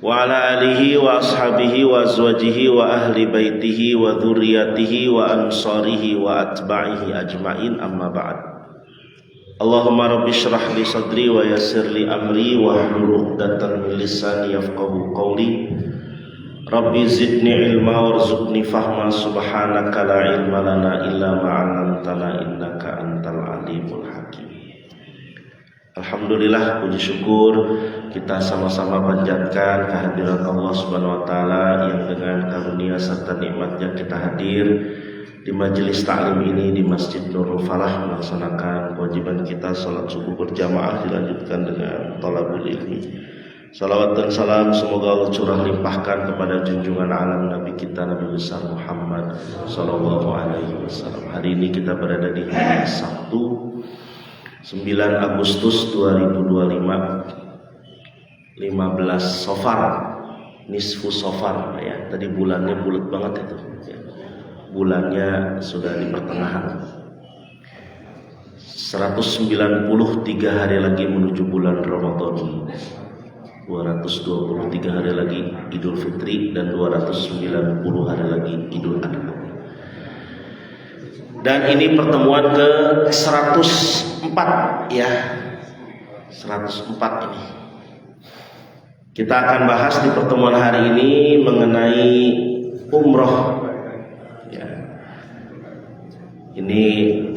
wa ala alihi wa ashabihi wa azwajihi wa ahli baitihi wa dzurriyyatihi wa ansarihi wa atba'ihi ajma'in, amma ba'd. Allahumma rabbi shrah li sadri wa yassir li amri wa hlul 'uqdatam min lisani yafqahu qawli. Rabbi zidni ilma warzuqni fahma, subhanaka la ilma lana illa ma 'allamtana innaka antal alimul hakim. Alhamdulillah, puji syukur kita sama-sama panjatkan kehadiran Allah Subhanahu wa taala yang dengan karunia serta nikmatnya kita hadir di majelis ta'lim ini di Masjid Nurul Falah melaksanakan kewajiban kita salat subuh berjamaah, dilanjutkan dengan thalabul ilmi. Salawat dan salam semoga Allah curah limpahkan kepada junjungan alam Nabi kita Nabi besar Muhammad sallallahu alaihi wasallam. Hari ini kita berada di hari Sabtu 9 Agustus 2025, 15 Safar, nisfu Safar ya. Tadi bulannya bulat banget itu ya. Bulannya sudah di pertengahan. 193 hari lagi menuju bulan Ramadan. 223 hari lagi Idul Fitri dan 290 hari lagi Idul Adha. Dan ini pertemuan ke 104 ya. 104 ini. Kita akan bahas di pertemuan hari ini mengenai umroh ya. Ini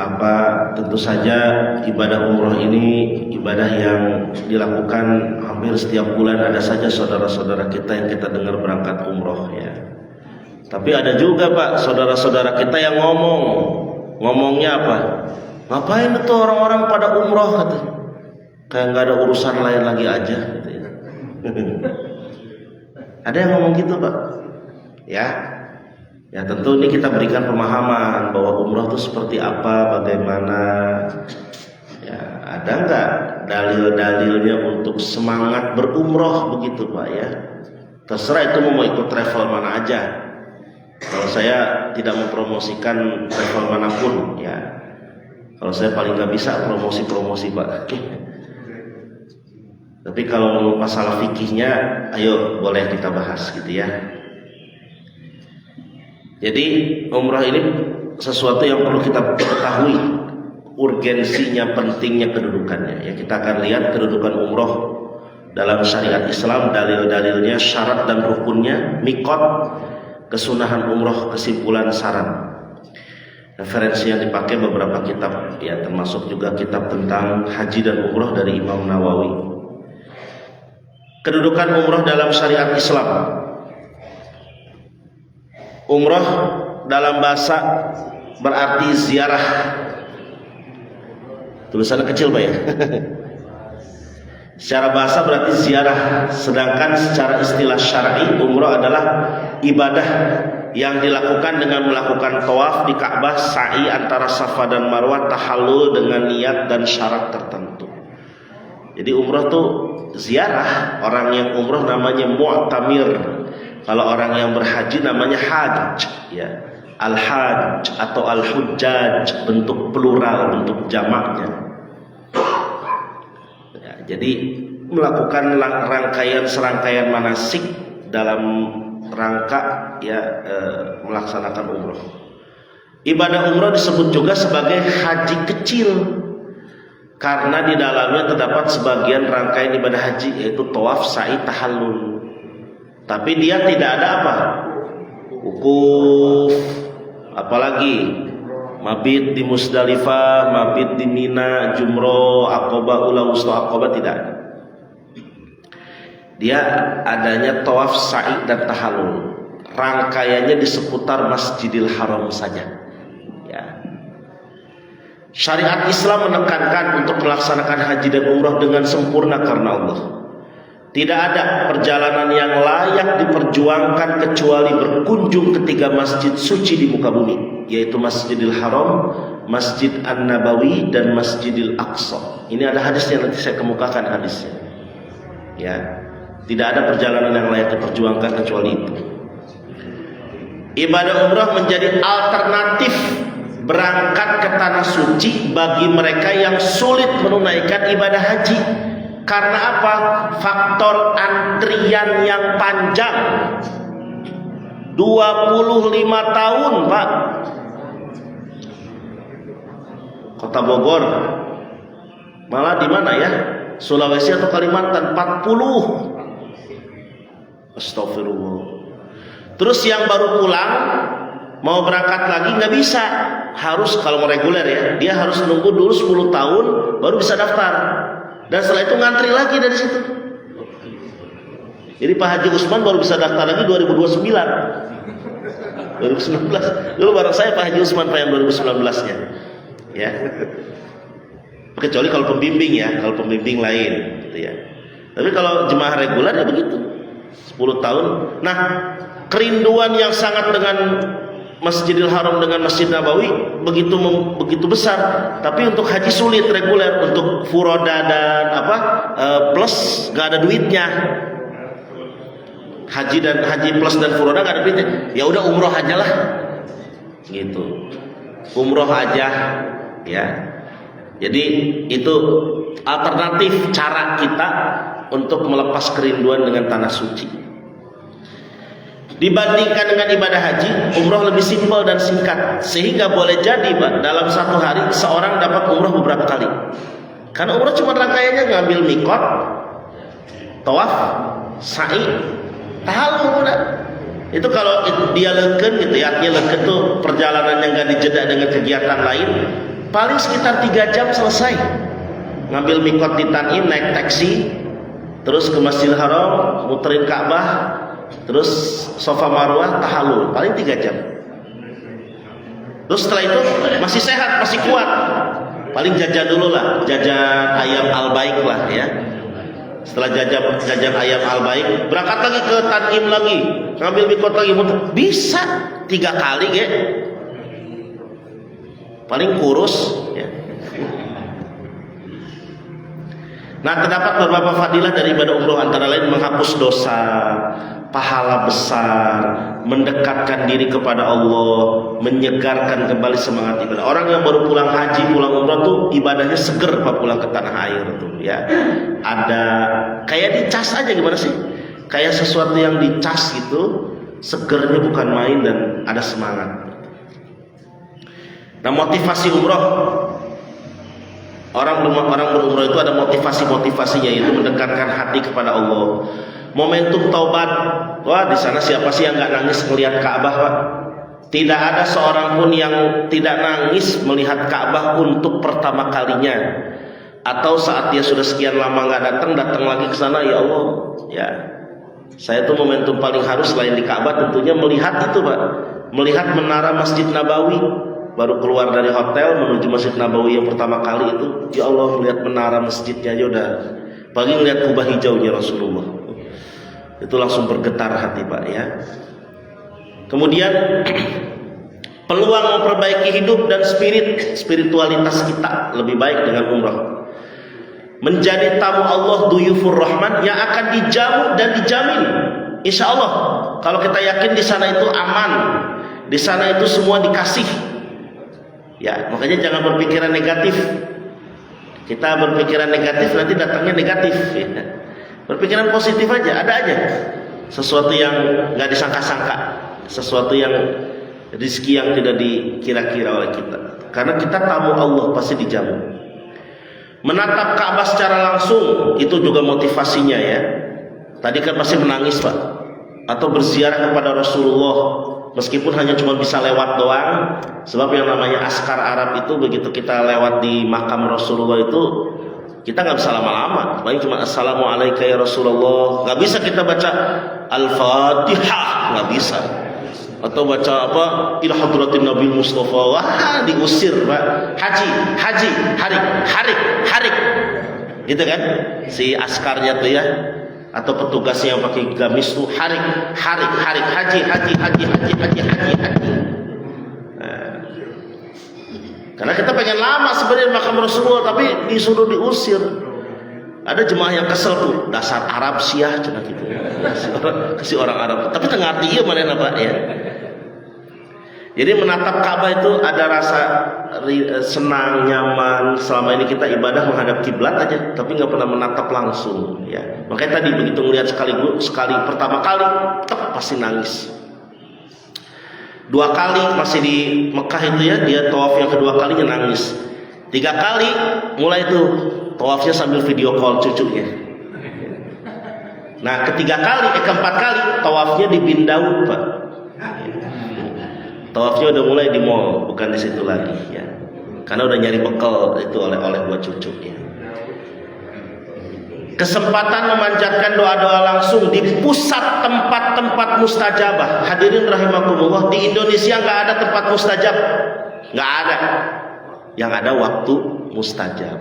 apa, tentu saja ibadah umroh ini ibadah yang dilakukan hampir setiap bulan. Ada saja saudara-saudara kita yang kita dengar berangkat umroh ya. Tapi ada juga Pak saudara-saudara kita yang ngomongnya apa? Ngapain itu orang-orang pada umroh katanya? Kayak nggak ada urusan lain lagi aja gitu ya. Ada yang ngomong gitu Pak ya. Ya tentu ini kita berikan pemahaman bahwa umroh itu seperti apa, bagaimana ya. Ada nggak dalil-dalilnya untuk semangat berumroh begitu Pak ya. Terserah itu mau ikut travel mana aja. Kalau saya tidak mempromosikan travel manapun ya. Kalau saya paling nggak bisa promosi Pak. Tapi kalau masalah fikihnya, ayo boleh kita bahas gitu ya. Jadi umrah ini sesuatu yang perlu kita ketahui urgensinya, pentingnya, kedudukannya. Ya, kita akan lihat kedudukan umroh dalam syariat Islam, dalil-dalilnya, syarat dan rukunnya, mikot, kesunahan umroh, kesimpulan, saran. Referensi yang dipakai beberapa kitab ya, termasuk juga kitab tentang haji dan umroh dari Imam Nawawi. Kedudukan umroh dalam syariat Islam. Umroh dalam bahasa berarti ziarah. Tulisannya kecil Pak ya. Secara bahasa berarti ziarah, sedangkan secara istilah syar'i umroh adalah ibadah yang dilakukan dengan melakukan tawaf di Ka'bah, sa'i antara Safa dan Marwah, tahallul dengan niat dan syarat tertentu. Jadi umroh tuh ziarah. Orang yang umroh namanya mu'tamir. Kalau orang yang berhaji namanya hajj ya. Al-hajj atau al-hujjaj, bentuk plural, bentuk jamaknya. Ya, jadi melakukan rangkaian serangkaian manasik dalam rangka ya melaksanakan umroh. Ibadah umroh disebut juga sebagai haji kecil karena di dalamnya terdapat sebagian rangkaian ibadah haji, yaitu tawaf, sa'i, tahallul. Tapi dia tidak ada apa? Wukuf, apalagi mabit di Musdalifah, mabit di Mina, jumroh, Aqabah, ula wusta Aqabah, tidak ada. Dia adanya tawaf, sa'i dan tahallul. Rangkaiannya di seputar Masjidil Haram saja. Ya. Syariat Islam menekankan untuk melaksanakan haji dan umrah dengan sempurna karena Allah. Tidak ada perjalanan yang layak diperjuangkan kecuali berkunjung ketiga masjid suci di muka bumi, yaitu Masjidil Haram, Masjid An-Nabawi dan Masjidil Aqsa. Ini ada hadisnya, nanti saya kemukakan hadisnya. Ya. Tidak ada perjalanan yang layak diperjuangkan kecuali itu. Ibadah umrah menjadi alternatif berangkat ke tanah suci bagi mereka yang sulit menunaikan ibadah haji Karena apa? Faktor antrian yang panjang. 25 tahun, Pak. Kota Bogor. Malah di mana ya? Sulawesi atau Kalimantan 40. Astagfirullah. Terus yang baru pulang mau berangkat lagi nggak bisa. Harus kalau mau reguler ya, dia harus nunggu dulu 10 tahun baru bisa daftar. Dan setelah itu ngantri lagi dari situ. Jadi Pak Haji Usman baru bisa daftar lagi 2029. 2019. Dulu bareng saya Pak Haji Usman Pak yang 2019-nya. Ya. Kecuali kalau pembimbing ya, kalau pembimbing lain gitu ya. Tapi kalau jemaah reguler ya begitu. 10 tahun. Nah, kerinduan yang sangat dengan Masjidil Haram dengan Masjid Nabawi begitu besar, tapi untuk haji sulit reguler, untuk furoda dan plus nggak ada duitnya. Haji plus dan furoda nggak ada duitnya. Ya udah umroh aja lah, gitu. Umroh aja, ya. Jadi itu alternatif cara kita untuk melepas kerinduan dengan tanah suci. Dibandingkan dengan ibadah haji, umroh lebih simpel dan singkat, sehingga boleh jadi Pak, dalam satu hari seorang dapat umroh beberapa kali. Karena umroh cuma rangkaiannya ngambil mikot, tawaf, sa'i, tahallul udah. Itu kalau dia leken gitu ya, artinya leken tuh perjalanannya nggak dijeda dengan kegiatan lain, paling sekitar 3 jam selesai. Ngambil mikot di Tanim, naik taksi, terus ke Masjidil Haram, muterin Ka'bah, terus Safa Marwah, tahallul, paling 3 jam. Terus setelah itu masih sehat, masih kuat, paling jajan dulu lah, jajan ayam Al-Baik lah ya. Setelah jajan ayam Al-Baik, berangkat lagi ke Tanim lagi, ngambil mikot lagi, bisa 3 kali ya. Paling kurus ya. Nah, terdapat beberapa fadilah dari ibadah umroh, antara lain menghapus dosa, pahala besar, mendekatkan diri kepada Allah, menyegarkan kembali semangat ibadah. Orang yang baru pulang haji, pulang umroh tuh ibadahnya seger Pak, pulang ke tanah air tuh ya. Ada kayak dicas aja, gimana sih? Kayak sesuatu yang dicas gitu, segernya bukan main dan ada semangat. Nah, motivasi umroh, orang berumroh itu ada motivasinya, yaitu mendekatkan hati kepada Allah. Momentum taubat, wah di sana siapa sih yang nggak nangis melihat Ka'bah Pak? Tidak ada seorang pun yang tidak nangis melihat Ka'bah untuk pertama kalinya, atau saat dia sudah sekian lama nggak datang lagi ke sana. Ya Allah, ya saya tuh momentum paling harus selain di Ka'bah tentunya melihat itu Pak, melihat menara Masjid Nabawi. Baru keluar dari hotel menuju Masjid Nabawi yang pertama kali itu, ya Allah, melihat menara masjidnya aja udah, pagi melihat kubah hijaunya Rasulullah, itu langsung bergetar hati Pak ya. Kemudian peluang memperbaiki hidup dan spiritualitas kita lebih baik dengan umrah. Menjadi tamu Allah duyufur rahman yang akan dijamu dan dijamin, insya Allah. Kalau kita yakin di sana itu aman, di sana itu semua dikasih. Ya, makanya jangan berpikiran negatif. Kita berpikiran negatif nanti datangnya negatif ya. Berpikiran positif aja, ada aja sesuatu yang nggak disangka-sangka, sesuatu yang rezeki yang tidak dikira-kira oleh kita. Karena kita tamu Allah pasti dijamu. Menatap Ka'bah secara langsung itu juga motivasinya ya. Tadi kan pasti menangis Pak, atau berziarah kepada Rasulullah. Meskipun hanya cuma bisa lewat doang, sebab yang namanya askar Arab itu begitu kita lewat di makam Rasulullah itu kita nggak bisa lama-lama, paling cuma assalamualaikum ya Rasulullah. Nggak bisa kita baca Al-Fatihah, nggak bisa. Atau baca apa ila hadratin Nabi Mustafa, wah diusir Pak. Haji, harik, gitu kan? Si askarnya tuh ya. Atau petugasnya yang pakai gamis tuh harik, haji. Nah, karena kita pengen lama sebenarnya makam Rasulullah, tapi disuruh diusir. Ada jemaah yang kesel tuh, dasar Arab siah cina gitu. Kasih orang Arab, tapi tengah arti iya mana Pak ya. Jadi menatap Ka'bah itu ada rasa senang, nyaman. Selama ini kita ibadah menghadap kiblat aja, tapi nggak pernah menatap langsung. Ya, makanya tadi begitu melihat sekali pertama kali, pasti nangis. 2 kali masih di Mekah itu ya, dia tawaf yang kedua kalinya nangis. 3 kali mulai itu tawafnya sambil video call cucunya. Nah, keempat kali tawafnya di Bindau, Pak. Tawafnya udah mulai di mall, bukan di situ lagi ya. Karena udah nyari bekal itu oleh buat cucunya. Kesempatan memanjatkan doa-doa langsung di pusat tempat-tempat mustajabah. Hadirin rahimakumullah, di Indonesia nggak ada tempat mustajab, nggak ada. Yang ada waktu mustajab.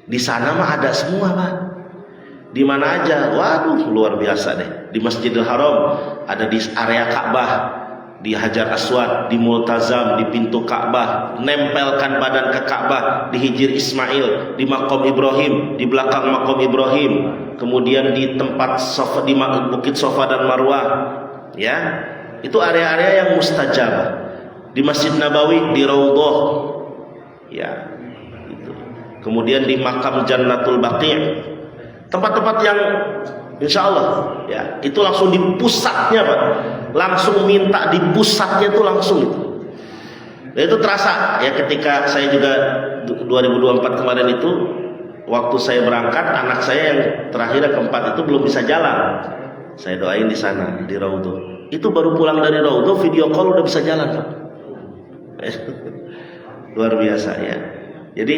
Di sana mah ada semua, Pak. Di mana aja, waduh luar biasa deh. Di Masjidil Haram ada di area Ka'bah, di Hajar Aswad, di Multazam, di pintu Ka'bah, nempelkan badan ke Ka'bah, di Hijr Ismail, di Maqam Ibrahim, di belakang Maqam Ibrahim, kemudian di tempat Safa, di Bukit Safa dan Marwah, ya, itu area-area yang mustajabah. Di Masjid Nabawi, di Raudhah, ya, itu. Kemudian di Makam Jannatul Baqi', tempat-tempat yang insya Allah ya itu langsung di pusatnya, Pak. Langsung minta di pusatnya tuh langsung itu. Dan itu terasa ya ketika saya juga 2024 kemarin itu, waktu saya berangkat, anak saya yang terakhir yang keempat itu belum bisa jalan. Saya doain di sana di Raudhah. Itu baru pulang dari Raudhah video call udah bisa jalan, Pak. Luar biasa ya. Jadi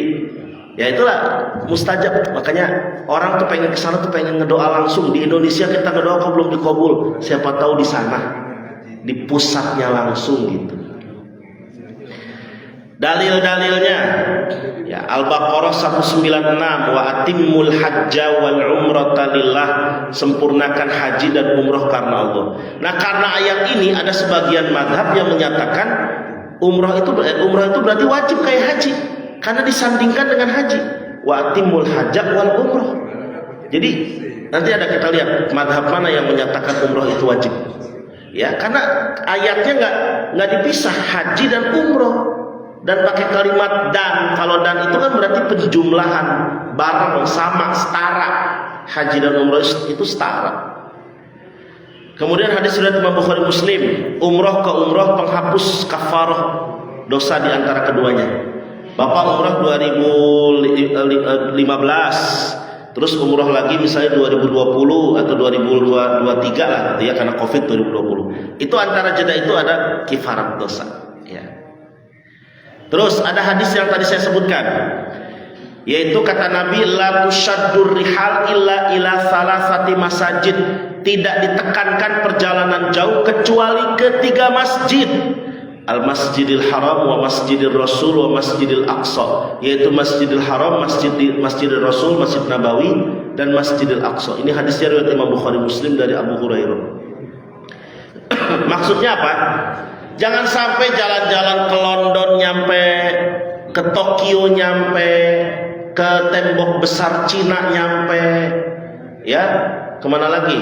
ya itulah mustajab. Makanya orang tuh pengen kesana tuh pengen ngedoa langsung. Di Indonesia kita ngedoa kok belum dikabul. Siapa tahu di sana, di pusatnya langsung gitu. Dalil-dalilnya ya Al-Baqarah 196, wa atimmul hajja wal umrata lillah, sempurnakan haji dan umroh karena Allah. Nah, karena ayat ini ada sebagian mazhab yang menyatakan umroh itu berarti wajib kayak haji, karena disandingkan dengan haji. Wa atimul hajja wal umroh. Jadi nanti ada kita lihat mazhab mana yang menyatakan umroh itu wajib. Ya, karena ayatnya nggak dipisah haji dan umroh, dan pakai kalimat dan. Kalau dan itu kan berarti penjumlahan barang sama, setara. Haji dan umroh itu setara. Kemudian hadis riwayat Imam Bukhari Muslim, umroh ke umroh penghapus kafarah dosa di antara keduanya. Bapak umroh 2015, terus umroh lagi misalnya 2020 atau 2023 lah, ya karena Covid 2020. Itu antara jeda itu ada kifarat dosa, ya. Terus ada hadis yang tadi saya sebutkan, yaitu kata Nabi, la tushaddur rihal illa ila salasati masajid, tidak ditekankan perjalanan jauh kecuali ke 3 masjid. Al-Masjidil Haram, wa Masjidil Rasul, wa Masjidil Aqsa, yaitu Masjidil Haram, Masjidil Rasul, Masjid Nabawi, dan Masjidil Aqsa. Ini hadisnya riwayat Imam Bukhari Muslim dari Abu Hurairah. Maksudnya apa? Jangan sampai jalan-jalan ke London nyampe, ke Tokyo nyampe, ke tembok besar Cina nyampe, ya, kemana lagi?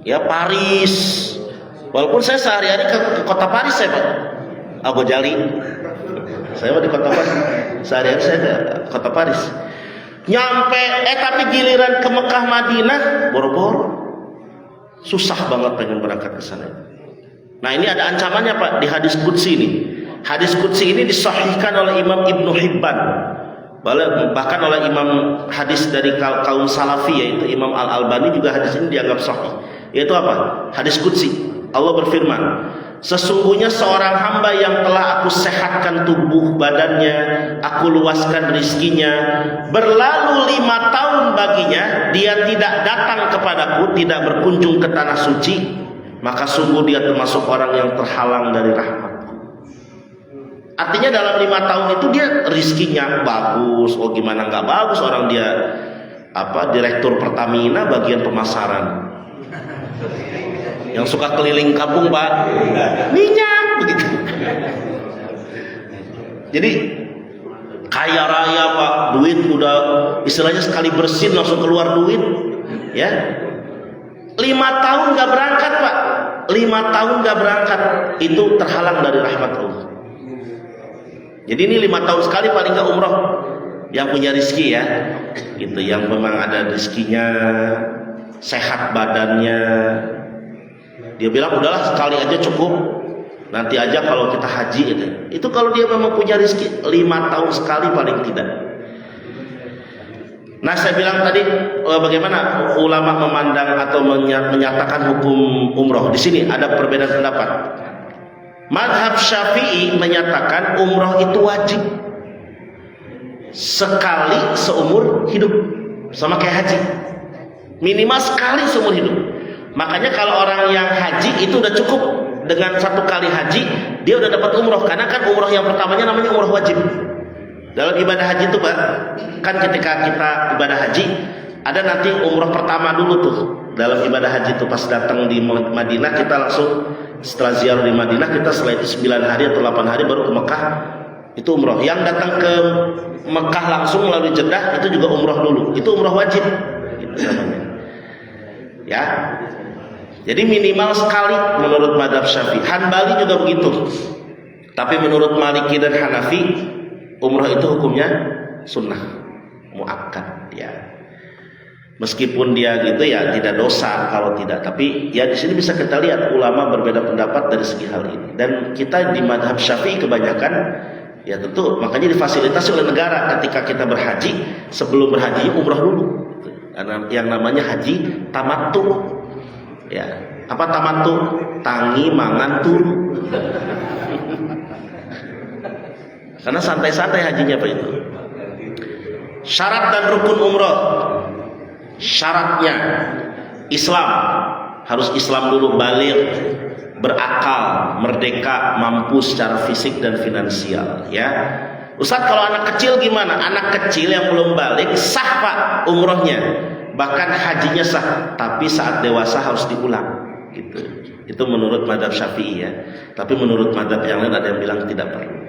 Ya Paris. Walaupun saya sehari-hari ke kota Paris, saya Pak Abu Jali, saya mau di kota Paris, sehari-hari saya ke kota Paris. Nyampe, tapi giliran ke Mekah Madinah, boro-boro, susah banget pengen berangkat ke sana. Nah, ini ada ancamannya, Pak, di hadis qudsi ini. Hadis qudsi ini disahihkan oleh Imam Ibnu Hibban, bahkan oleh imam hadis dari kaum salafi, yaitu Imam Al-Albani juga hadis ini dianggap sahih. Yaitu apa? Hadis qudsi. Allah berfirman, sesungguhnya seorang hamba yang telah aku sehatkan tubuh badannya, aku luaskan rizkinya, berlalu 5 tahun baginya, dia tidak datang kepadaku, tidak berkunjung ke tanah suci, maka sungguh dia termasuk orang yang terhalang dari rahmatku. Artinya dalam 5 tahun itu dia rizkinya bagus. Oh, gimana nggak bagus, orang dia direktur Pertamina bagian pemasaran, yang suka keliling kampung, Pak, minyak begitu. Jadi kaya raya, Pak, duit udah istilahnya sekali bersin langsung keluar duit, ya. 5 tahun nggak berangkat, Pak. 5 tahun gak berangkat, itu terhalang dari rahmat Allah. Jadi ini 5 tahun sekali paling gak umroh. Yang punya rezeki ya, gitu, yang memang ada rezekinya, sehat badannya, dia bilang udahlah sekali aja cukup, nanti aja kalau kita haji gitu. Itu kalau dia memang punya rezeki 5 tahun sekali paling tidak. Nah, saya bilang tadi bagaimana ulama memandang atau menyatakan hukum umroh. Di sini ada perbedaan pendapat. Mazhab Syafi'i menyatakan umroh itu wajib sekali seumur hidup, sama kayak haji, minimal sekali seumur hidup. Makanya kalau orang yang haji itu udah cukup dengan 1 kali haji, dia udah dapat umroh. Karena kan umroh yang pertamanya namanya umroh wajib. Dalam ibadah haji itu Pak, kan ketika kita ibadah haji, ada nanti umroh pertama dulu tuh. Dalam ibadah haji itu pas datang di Madinah, kita langsung setelah ziarah di Madinah, kita setelah itu 9 hari atau 8 hari baru ke Mekah, itu umroh. Yang datang ke Mekah langsung melalui Jeddah, itu juga umroh dulu. Itu umroh wajib gitu namanya. Ya. Jadi minimal sekali menurut mazhab Syafi'i. Hanbali juga begitu. Tapi menurut Maliki dan Hanafi, umroh itu hukumnya sunnah, muakkad ya. Meskipun dia gitu ya tidak dosa kalau tidak. Tapi ya di sini bisa kita lihat ulama berbeda pendapat dari segi hal ini. Dan kita di mazhab Syafi'i kebanyakan ya tentu makanya difasilitasi oleh negara ketika kita berhaji, sebelum berhaji umroh dulu. Karena yang namanya haji tamattu. Ya, apa tamattu? Tangi mangan turu. Karena santai-santai hajinya Pak itu. Syarat dan rukun umroh. Syaratnya Islam, harus Islam dulu, baligh, berakal, merdeka, mampu secara fisik dan finansial ya. Ustaz, kalau anak kecil gimana? Anak kecil yang belum balik sah Pak umrohnya, bahkan hajinya sah, tapi saat dewasa harus diulang gitu. Itu menurut mazhab Syafi'i ya. Tapi menurut mazhab yang lain ada yang bilang tidak perlu.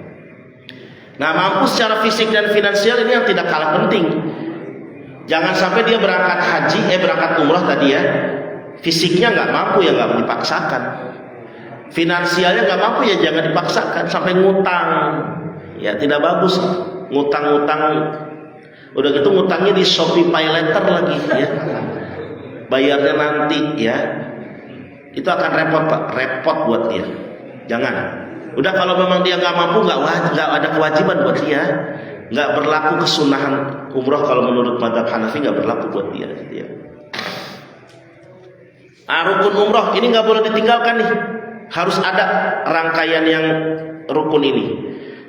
Nah, mampu secara fisik dan finansial ini yang tidak kalah penting. Jangan sampai dia berangkat haji, berangkat umroh tadi ya, fisiknya nggak mampu ya nggak dipaksakan, finansialnya nggak mampu ya jangan dipaksakan sampai ngutang, ya tidak bagus ngutang-ngutang. Udah gitu ngutangnya di Shopee Pay Later lagi ya, bayarnya nanti ya, itu akan repot Pak, repot buat dia. Jangan. Udah kalau memang dia nggak mampu, nggak ada kewajiban buat dia. Nggak berlaku kesunahan umroh kalau menurut mazhab Hanafi, nggak berlaku buat dia. Rukun umroh ini nggak boleh ditinggalkan nih, harus ada rangkaian yang rukun ini.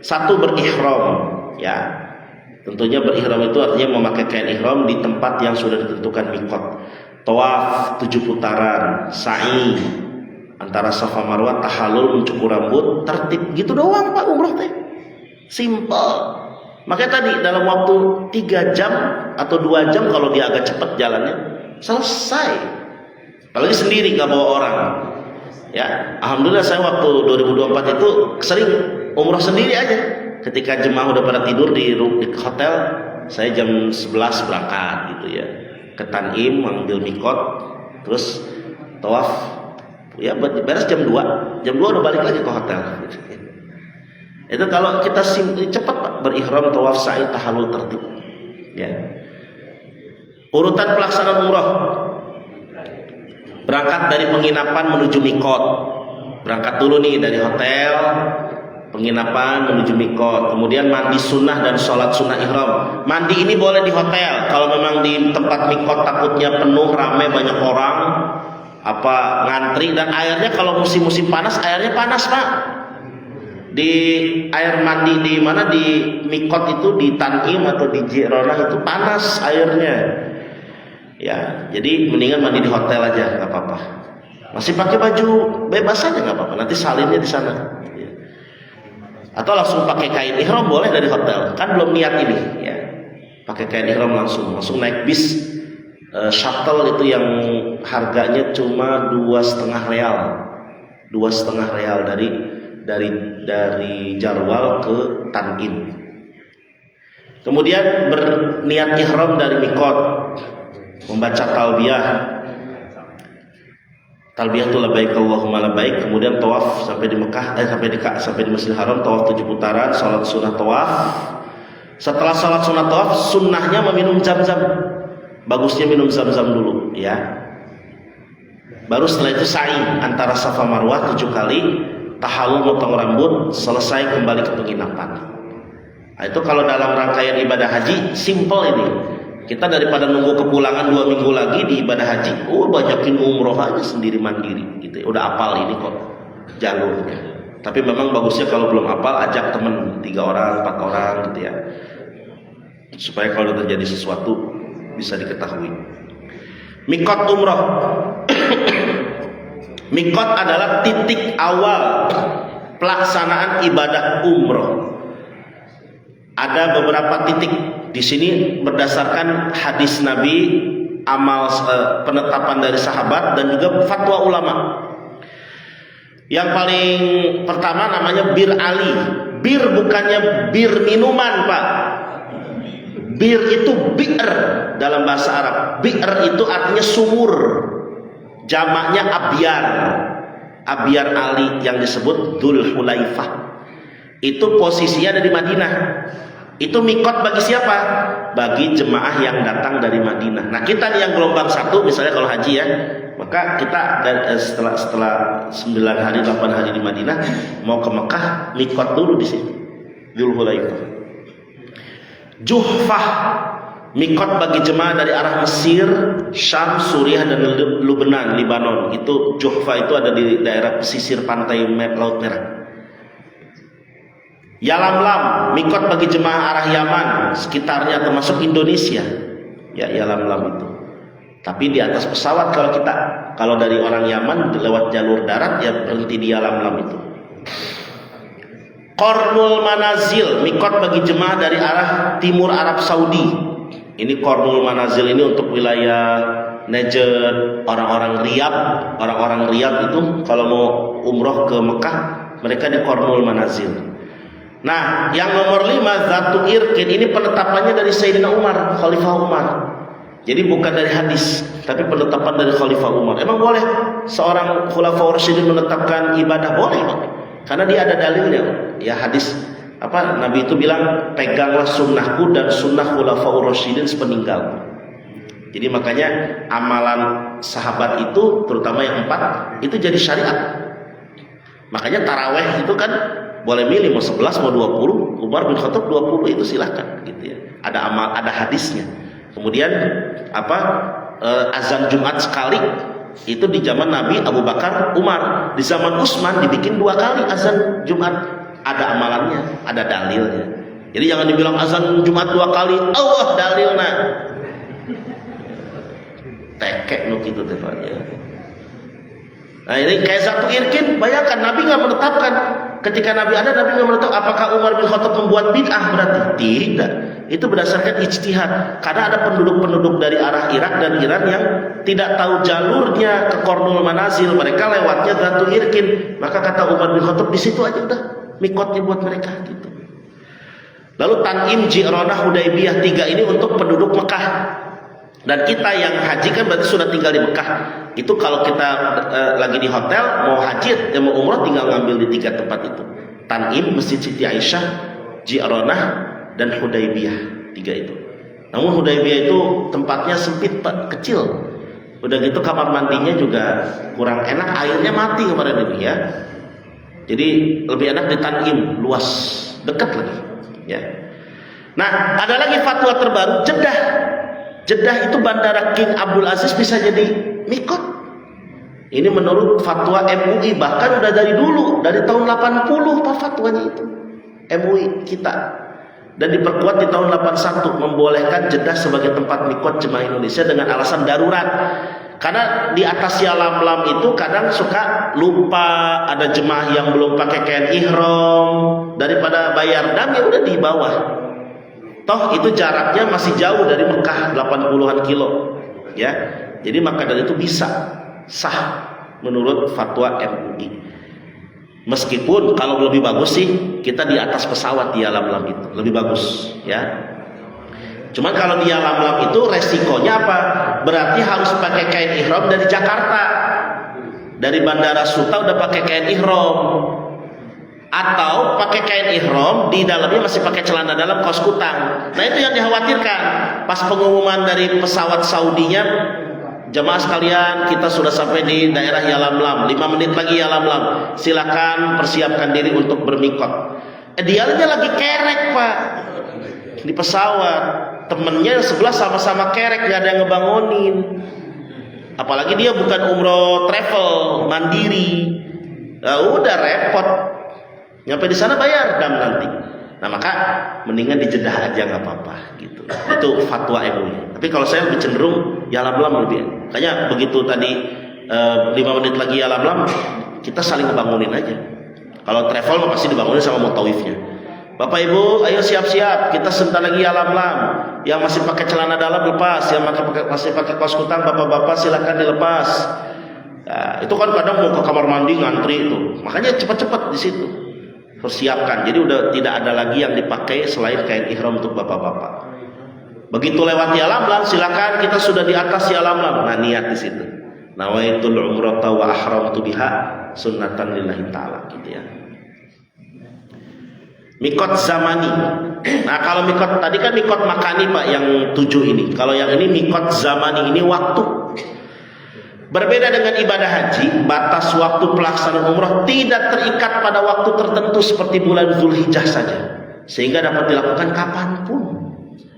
1, berihram ya, tentunya berihram itu artinya memakai kain ihram di tempat yang sudah ditentukan mikot. Tawaf 7 putaran, sa'i antara Safa Marwah, tahallul, mencukur rambut, tertib gitu doang Pak umroh teh, simple. Makanya tadi dalam waktu 3 jam atau 2 jam kalau dia agak cepat jalannya selesai. Apalagi sendiri nggak bawa orang. Ya, alhamdulillah saya waktu 2024 itu sering umroh sendiri aja. Ketika jemaah udah pada tidur di hotel, saya jam 11 berangkat gitu ya. Ke Tanim mengambil mikot, terus tawaf. Ya beres jam 2. Jam 2 udah balik lagi ke hotel. Itu kalau kita cepat Pak, berihram, tawaf, sa'i, tahallul, tertib. Ya. Urutan pelaksanaan umroh. Berangkat dari penginapan menuju mikot. Berangkat dulu nih dari hotel, penginapan menuju mikot. Kemudian mandi sunnah dan sholat sunnah ihram. Mandi ini boleh di hotel. Kalau memang di tempat mikot takutnya penuh, ramai, banyak orang, apa ngantri, dan airnya kalau musim-musim panas, airnya panas Pak. Di air mandi di mana di mikot itu, di Tanim atau di Jironah itu panas airnya ya, jadi mendingan mandi di hotel aja, nggak apa-apa. Masih pakai baju bebas aja nggak apa-apa, nanti salinnya di sana ya. Atau langsung pakai kain ihram boleh dari hotel, kan belum niat ini ya, pakai kain ihram langsung naik bis shuttle itu yang harganya cuma 2,5 real, 2,5 real dari Jarwal ke Tanim. Kemudian berniat ihram dari mikot, membaca talbiyah. talbiyatul labbaik Allahumma labbaik, kemudian tawaf sampai di Mekah, sampai di Masjidil Haram, tawaf 7 putaran, salat sunnah tawaf. Setelah salat sunnah tawaf, sunnahnya meminum zam-zam. Bagusnya minum zam-zam dulu, ya. Baru setelah itu sa'i antara Safa Marwah 7 kali, tahallul motong rambut, selesai kembali ke penginapan. Nah, itu kalau dalam rangkaian ibadah haji, simple ini. Kita daripada nunggu kepulangan 2 minggu lagi di ibadah haji, banyakin umroh aja sendiri mandiri gitu. Udah apal ini kok jalurnya. Tapi memang bagusnya kalau belum apal, ajak temen 3 orang, 4 orang gitu ya, supaya kalau terjadi sesuatu bisa diketahui. Mikot umroh. Mikot adalah titik awal pelaksanaan ibadah umroh. Ada beberapa titik di sini berdasarkan hadis Nabi, amal penetapan dari sahabat, dan juga fatwa ulama. Yang paling pertama namanya Bir Ali. Bir bukannya bir minuman, Pak. Bir itu bi'r dalam bahasa Arab. Bi'r itu artinya sumur. Jamaknya abyar. Abyar Ali yang disebut Dzul Hulaifah. Itu posisinya ada di Madinah. Itu mikot bagi siapa? Bagi jemaah yang datang dari Madinah. Nah, kita nih yang gelombang 1 misalnya kalau haji ya, maka kita setelah 9 hari 8 hari di Madinah mau ke Mekah, mikot dulu di sini, Dzul Hulaifah. Juhfah, mikot bagi jemaah dari arah Mesir, Syam, Suriah, dan Lebanon, Libanon. Itu Juhfah itu ada di daerah pesisir pantai Laut Merah. Yalamlam, mikot bagi jemaah arah Yaman, sekitarnya termasuk Indonesia. Ya, Yalamlam itu. Tapi di atas pesawat kalau dari orang Yaman lewat jalur darat ya berhenti di Yalamlam itu. Qarnul Manazil, mikot bagi jemaah dari arah timur Arab Saudi. Ini Qarnul Manazil ini untuk wilayah Najd, orang-orang Riyadh itu kalau mau umroh ke Mekah, mereka di Qarnul Manazil. Nah, yang nomor 5 Zatu Irkin, ini penetapannya dari Sayyidina Umar, Khalifah Umar. Jadi bukan dari hadis, tapi penetapan dari Khalifah Umar. Emang boleh seorang Khulafaur Rasyidin menetapkan ibadah? Boleh. Karena dia ada dalilnya. Ya, hadis Nabi itu bilang, peganglah sunnahku dan sunnah Khulafaur Rasyidin sepeninggalku. Jadi makanya amalan sahabat itu, terutama yang 4, itu jadi syariat. Makanya taraweh itu kan boleh milih mau 11 mau 20. Umar bin Khattab 20 itu silahkan gitu ya. Ada hadisnya. Kemudian azan Jumat sekali itu di zaman Nabi, Abu Bakar, Umar. Di zaman Utsman dibikin 2 kali azan Jumat. Ada amalannya, ada dalilnya. Jadi jangan dibilang azan Jumat 2 kali, Allah dalilna. Tekek nu kitu teh. Nah, ini kayak Zatu Irkin, bayangkan Nabi nggak menetapkan. Ketika Nabi ada, Nabi nggak menetapkan. Apakah Umar bin Khattab membuat bid'ah? Berarti tidak. Itu berdasarkan ijtihad. Karena ada penduduk-penduduk dari arah Irak dan Iran yang tidak tahu jalurnya ke Qarnul Manazil, mereka lewatnya Zatu Irkin. Maka kata Umar bin Khattab, di situ aja udah mikotnya buat mereka gitu. Lalu Tan'im, Ji'ronah, Hudaybiyah 3 ini untuk penduduk Mekah. Dan kita yang haji kan berarti sudah tinggal di Mekah. Itu kalau kita lagi di hotel mau haji, mau umrah, tinggal ngambil di 3 tempat itu. Tan'im, Masjid Siti Aisyah, Ji'ronah, dan Hudaybiyah. 3 itu. Namun Hudaybiyah itu tempatnya sempit, Pak, kecil. Udah gitu kamar mandinya juga kurang enak, airnya mati kemarin ini ya. Jadi lebih enak di Tan'im, luas, dekat lagi ya. Nah, ada lagi fatwa terbaru, Jeddah. Jeddah itu bandara King Abdul Aziz bisa jadi mikot. Ini menurut fatwa MUI, bahkan udah dari dulu, dari tahun 80 Pak fatwanya itu. MUI kita. Dan diperkuat di tahun 81 membolehkan Jeddah sebagai tempat mikot jemaah Indonesia dengan alasan darurat. Karena di atas Yalamlam itu kadang suka lupa, ada jemaah yang belum pakai kain ihram, daripada bayar dam ya udah di bawah. Toh itu jaraknya masih jauh dari Mekah 80-an kilo ya. Jadi maka dari itu bisa sah menurut fatwa MUI. Meskipun kalau lebih bagus sih kita di atas pesawat di Yalamlam itu lebih bagus ya. Cuman kalau di Yalamlam itu resikonya apa? Berarti harus pakai kain ihram dari Jakarta. dari Bandara Suta udah pakai kain ihram, atau pakai kain ihram di dalamnya masih pakai celana dalam kaos kutang. Nah itu yang dikhawatirkan. Pas pengumuman dari pesawat Saudinya, jemaah sekalian, kita sudah sampai di daerah Yalamlam, 5 menit lagi Yalamlam, silakan persiapkan diri untuk bermikot. Dianya lagi kerek pak di pesawat, temennya yang sebelah sama-sama kerek, gak ada yang ngebangunin. Apalagi dia bukan umroh travel mandiri, nah, udah repot. Nyampe di sana bayar dam nanti. Nah maka mendingan di Jeddah aja nggak apa-apa gitu. Itu fatwa MUI. Tapi kalau saya lebih cenderung Yalamlam lebih. Kayaknya begitu tadi 5 menit lagi Yalamlam, kita saling ngebangunin aja. Kalau travel pasti dibangunin sama mutawifnya. Bapak Ibu, ayo siap-siap. Kita sebentar lagi Yalamlam. Yang masih pakai celana dalam lepas, yang masih pakai kaos kutang, bapak-bapak silakan dilepas. Nah, itu kan kadang mau ke kamar mandi ngantri itu. Makanya cepat-cepat di situ. Persiapkan, jadi udah tidak ada lagi yang dipakai selain kain ihram untuk bapak-bapak. Begitu lewat Yalamlam, silakan, kita sudah di atas Yalamlam. Nah niat di situ. Nawaitul umrata wa ahramtu biha sunnatan lillahi ta'ala gitu ya. Mikot zamani. Nah kalau mikot tadi kan mikot makani pak yang 7 ini. Kalau yang ini mikot zamani, ini waktu. Berbeda dengan ibadah haji, batas waktu pelaksanaan umroh tidak terikat pada waktu tertentu seperti bulan Zulhijjah saja, sehingga dapat dilakukan kapanpun,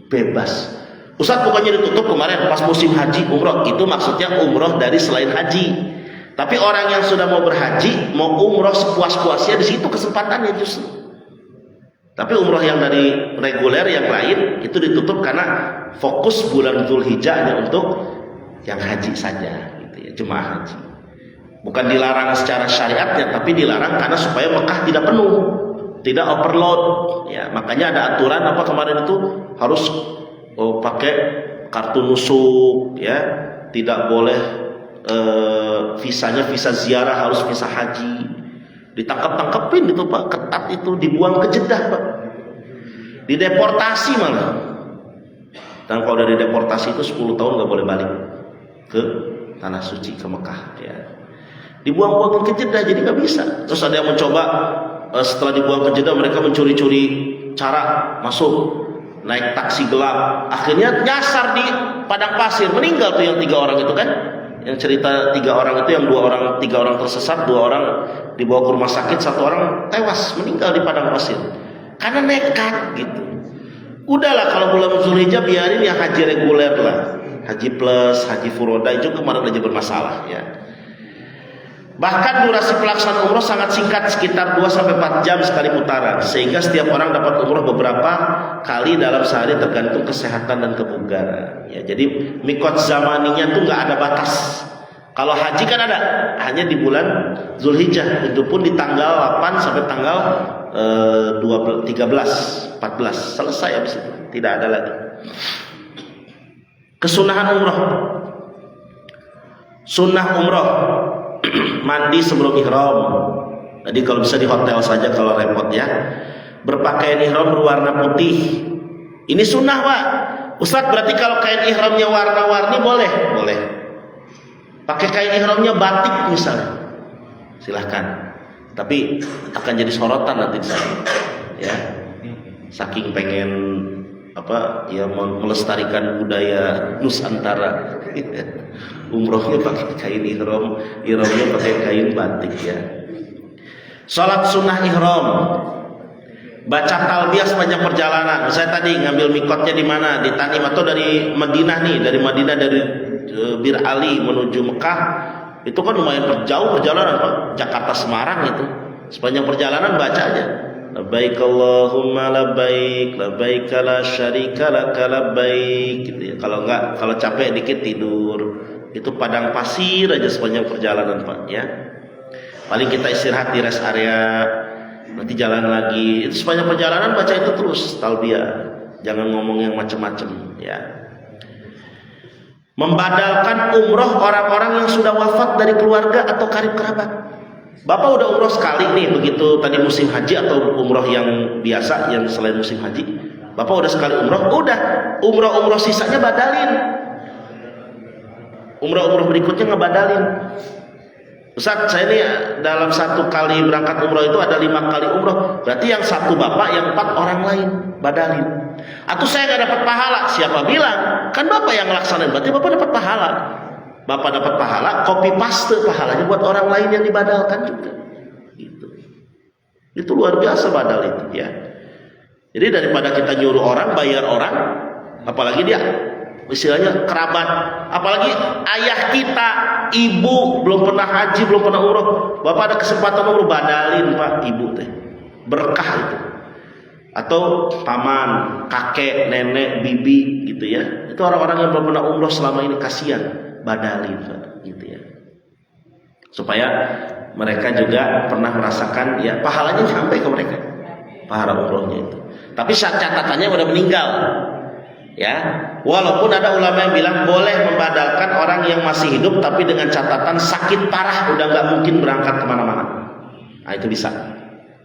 bebas. Ustaz bukannya ditutup kemarin pas musim haji umroh, itu maksudnya umroh dari selain haji. Tapi orang yang sudah mau berhaji, mau umroh sepuas-puasnya, di situ kesempatannya justru. Tapi umroh yang dari reguler yang lain itu ditutup karena fokus bulan Zulhijjah hanya untuk yang haji saja. Jemaah haji bukan dilarang secara syariatnya, tapi dilarang karena supaya Mekah tidak penuh, tidak overload ya. Makanya ada aturan apa kemarin itu harus pakai kartu nusuk ya, tidak boleh visanya visa ziarah, harus visa haji. Ditangkap-tangkepin itu pak, ketat itu, dibuang ke Jeddah pak, dideportasi malah. Dan kalau dari deportasi itu 10 tahun nggak boleh balik ke tanah suci, ke Mekah ya. Dibuang-buangin ke Jeddah, jadi nggak bisa. Terus ada yang mencoba setelah dibuang ke Jeddah, mereka mencuri-curi cara masuk, naik taksi gelap, akhirnya nyasar di padang pasir, meninggal tuh yang 3 orang itu kan, yang cerita 3 orang itu, yang 3 orang tersesat, 2 orang dibawa ke rumah sakit, 1 orang tewas meninggal di padang pasir karena nekat gitu. Udahlah kalau bulan Zulhijjah biarin yang haji reguler lah, haji plus, haji furoda itu kemarin aja bermasalah ya. Bahkan durasi pelaksanaan umroh sangat singkat, sekitar 2-4 jam sekali putaran, sehingga setiap orang dapat umroh beberapa kali dalam sehari tergantung kesehatan dan kebugaran ya. Jadi mikot zamaninya tuh nggak ada batas. Kalau haji kan ada, hanya di bulan Zulhijjah, itu pun di tanggal 8 sampai tanggal 13, 14 selesai habis itu, tidak ada lagi. Kesunahan umroh. Sunnah umroh mandi sebelum ihram. Jadi kalau bisa di hotel saja kalau repot ya. Berpakaian ihram berwarna putih. Ini sunnah pak. Ustaz berarti kalau kain ihramnya warna-warni boleh? Boleh. Pakai kain ihramnya batik misalnya, silahkan. Tapi akan jadi sorotan nanti di sana ya. Saking pengen apa ya, melestarikan budaya Nusantara. Umrohnya pakai kain ihram, ihramnya pakai kain batik ya. Salat sunnah ihram, baca talbiyah sepanjang perjalanan. Saya tadi ngambil mikotnya di mana? Di Tanim atau dari Madinah nih, dari Madinah dari Bir Ali menuju Mekah. Itu kan lumayan jauh perjalanan Pak. Jakarta Semarang itu. Sepanjang perjalanan baca aja. Labbaik Allahumma labbaik, labbaik la syarika laka labbaik gitu ya. Kalau enggak, kalau capek dikit tidur. Itu padang pasir aja sepanjang perjalanan Pak ya. Paling kita istirahat di rest area, nanti jalan lagi. Itu sepanjang perjalanan baca itu terus talbiyah. Jangan ngomong yang macam-macam ya. Membadalkan umroh orang-orang yang sudah wafat dari keluarga atau karib kerabat. Bapak udah umroh sekali nih, begitu tadi musim haji atau umroh yang biasa yang selain musim haji. Bapak udah sekali umroh, udah umroh sisanya badalin. Umroh berikutnya ngebadalin. Ustaz, saya ini dalam satu kali berangkat umroh itu ada 5 kali umroh. Berarti yang satu bapak, yang 4 orang lain badalin. Atau saya nggak dapat pahala? Siapa bilang? Kan bapak yang ngelaksanain. Berarti bapak dapat pahala. Bapak dapat pahala, copy paste pahalanya buat orang lain yang dibadalkan juga. Gitu. Itu luar biasa badal itu ya. Jadi daripada kita nyuruh orang, bayar orang, apalagi dia istilahnya kerabat, apalagi ayah kita, ibu belum pernah haji, belum pernah umroh, bapak ada kesempatan umroh, badalin pak ibu teh, berkah itu. Atau paman, kakek, nenek, bibi gitu ya, itu orang-orang yang belum pernah umroh selama ini, kasihan, badalin pak gitu ya, supaya mereka juga pernah merasakan ya pahalanya sampai ke mereka, pahala umrohnya itu. Tapi catatannya udah meninggal. Ya, walaupun ada ulama yang bilang boleh membadalkan orang yang masih hidup, tapi dengan catatan sakit parah, udah nggak mungkin berangkat kemana-mana. Nah itu bisa.